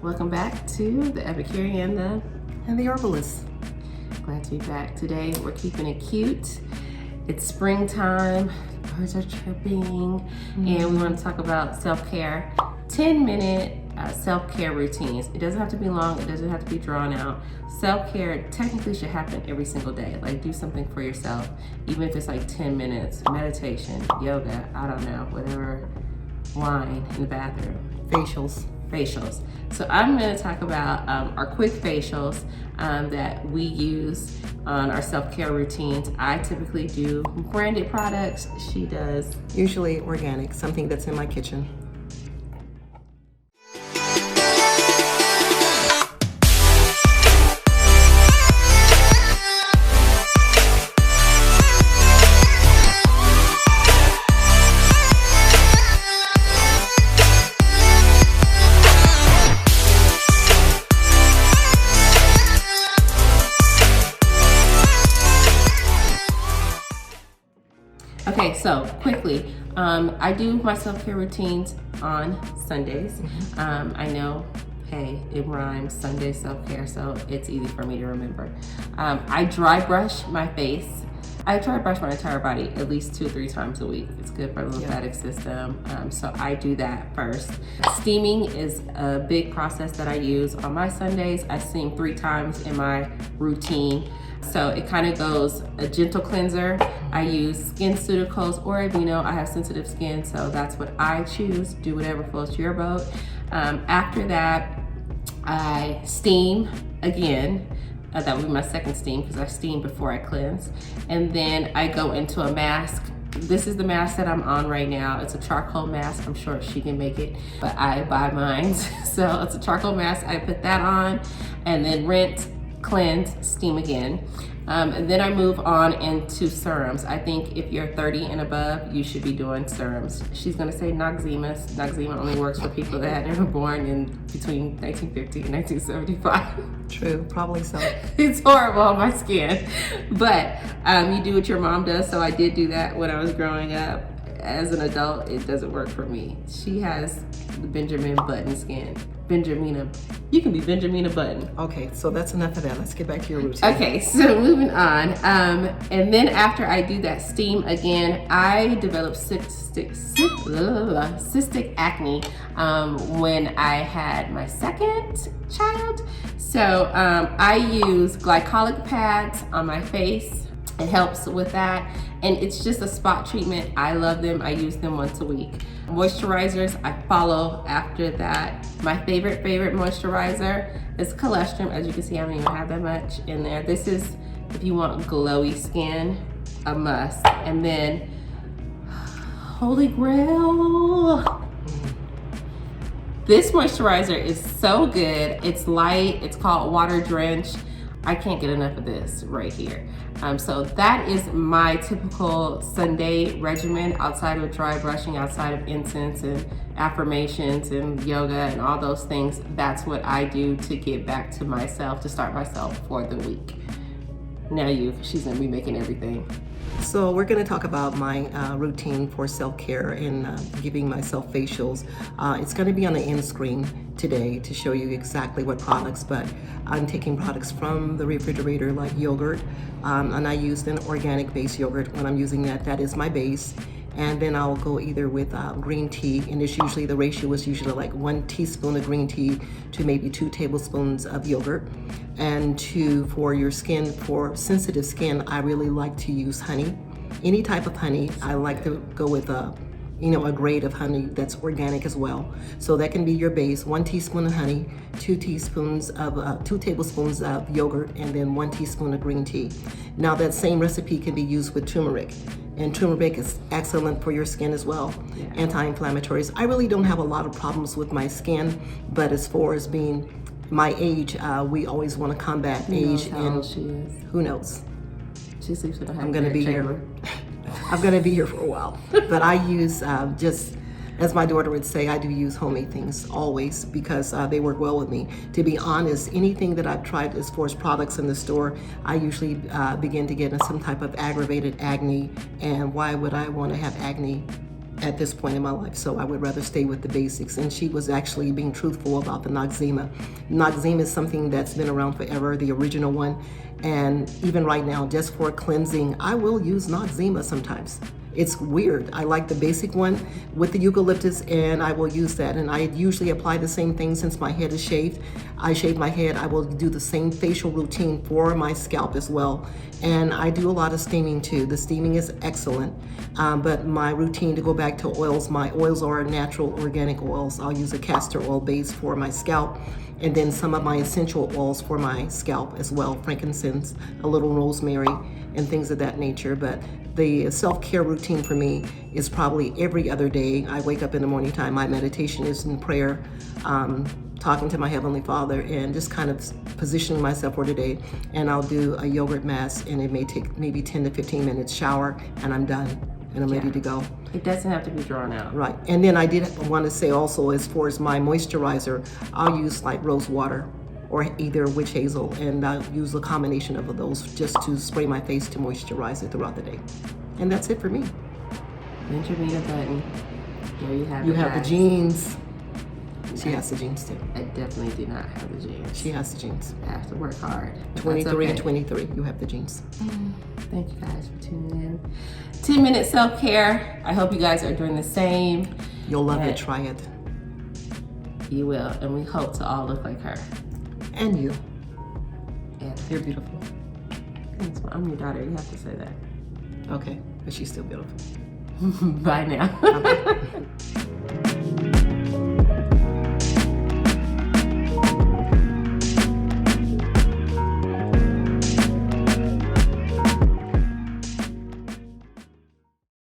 Welcome back to the Epicurean and the Herbalist. Glad to be back. Today we're keeping it cute. It's springtime, birds are chirping, and we want to talk about self-care. 10-minute self-care routines. It doesn't have to be long, it doesn't have to be drawn out. Self-care technically should happen every single day. Like, do something for yourself, even if it's like 10 minutes, meditation, yoga, I don't know, whatever, wine in the bathroom. Facials. So I'm going to talk about our quick facials that we use on our self-care routines. I typically do branded products. She does usually organic, something that's in my kitchen. Okay, so quickly, I do my self-care routines on Sundays. I know, hey, it rhymes, Sunday self-care, so it's easy for me to remember. I dry brush my face. I dry brush my entire body at least 2 or 3 times a week. It's good for the lymphatic system, so I do that first. Steaming is a big process that I use on my Sundays. I steam 3 times in my routine. So it kind of goes a gentle cleanser. I use SkinCeuticals or Aveeno. I have sensitive skin, so that's what I choose. Do whatever floats your boat. After that, I steam again. That would be my second steam because I steam before I cleanse. And then I go into a mask. This is the mask that I'm on right now. It's a charcoal mask. I'm sure she can make it, but I buy mine. So it's a charcoal mask. I put that on and then rinse, cleanse, steam again. And then I move on into serums. I think if you're 30 and above, you should be doing serums. She's gonna say Noxemas. Noxema only works for people that were born in between 1950 and 1975. True, probably so. It's horrible on my skin. But you do what your mom does, so I did do that when I was growing up. As an adult, it doesn't work for me. She has the Benjamin Button skin. You can be Benjamina Button. Okay, so that's enough of that. Let's get back to your routine. Okay, so moving on. And then after I do that steam again, I develop cystic acne when I had my second child. So I use glycolic pads on my face. It helps with that. And it's just a spot treatment. I love them. I use them once a week. Moisturizers, I follow after that. My favorite moisturizer is Colostrum. As you can see, I don't even have that much in there. This is, if you want glowy skin, a must. And then, Holy Grail. This moisturizer is so good. It's light, it's called Water Drench. I can't get enough of this right here. So that is my typical Sunday regimen outside of dry brushing, outside of incense and affirmations and yoga and all those things. That's what I do to get back to myself, to start myself for the week. Now she's gonna be making everything. So we're going to talk about my routine for self-care and giving myself facials. It's going to be on the end screen today to show you exactly what products, but I'm taking products from the refrigerator like yogurt, and I use an organic base yogurt. When I'm using that, that is my base. And then I'll go either with green tea, and it's usually, the ratio is usually like 1 teaspoon of green tea to maybe 2 tablespoons of yogurt. And for your skin, for sensitive skin, I really like to use honey. Any type of honey. I like to go with a grade of honey that's organic as well. So that can be your base. 1 teaspoon of honey, 2 tablespoons of yogurt, and then 1 teaspoon of green tea. Now that same recipe can be used with turmeric. And turmeric is excellent for your skin as well. Anti-inflammatories. I really don't have a lot of problems with my skin, but as far as being my age, we always want to combat age. And she is. Who knows? She sleeps in a I'm gonna be here. I'm gonna be here for a while. But I use just, as my daughter would say, I do use homemade things always because they work well with me. To be honest, anything that I've tried as far as products in the store, I usually begin to get some type of aggravated acne. And why would I want to have acne at this point in my life, so I would rather stay with the basics. And she was actually being truthful about the Noxzema. Noxzema is something that's been around forever, the original one, and even right now, just for cleansing, I will use Noxzema sometimes. It's weird. I like the basic one with the eucalyptus, and I will use that. And I usually apply the same thing since my head is shaved. I shave my head. I will do the same facial routine for my scalp as well. And I do a lot of steaming too. The steaming is excellent. But my routine, to go back to oils, my oils are natural organic oils. I'll use a castor oil base for my scalp, and then some of my essential oils for my scalp as well, frankincense, a little rosemary, and things of that nature. But the self-care routine for me is probably every other day. I wake up in the morning time, my meditation is in prayer, talking to my Heavenly Father, and just kind of positioning myself for today. And I'll do a yogurt mask, and it may take maybe 10 to 15 minutes, shower, and I'm done, and I'm ready to go. It doesn't have to be drawn out. Right. And then I did want to say also, as far as my moisturizer, I'll use like Rosewater or either witch hazel, and I'll use a combination of those just to spray my face to moisturize it throughout the day. And that's it for me. Benjamin Button. There you have it. You have the guys. jeans. She has the jeans too. I definitely do not have the jeans. She has the jeans. I have to work hard. 23 okay. and 23. You have the jeans. Thank you guys for tuning in. 10-minute self-care. I hope you guys are doing the same. You'll love it. Try it. You will. And we hope to all look like her. And you. Yeah. You're beautiful. Thanks. I'm your daughter. You have to say that. Okay. But she's still beautiful. Bye now. Bye-bye.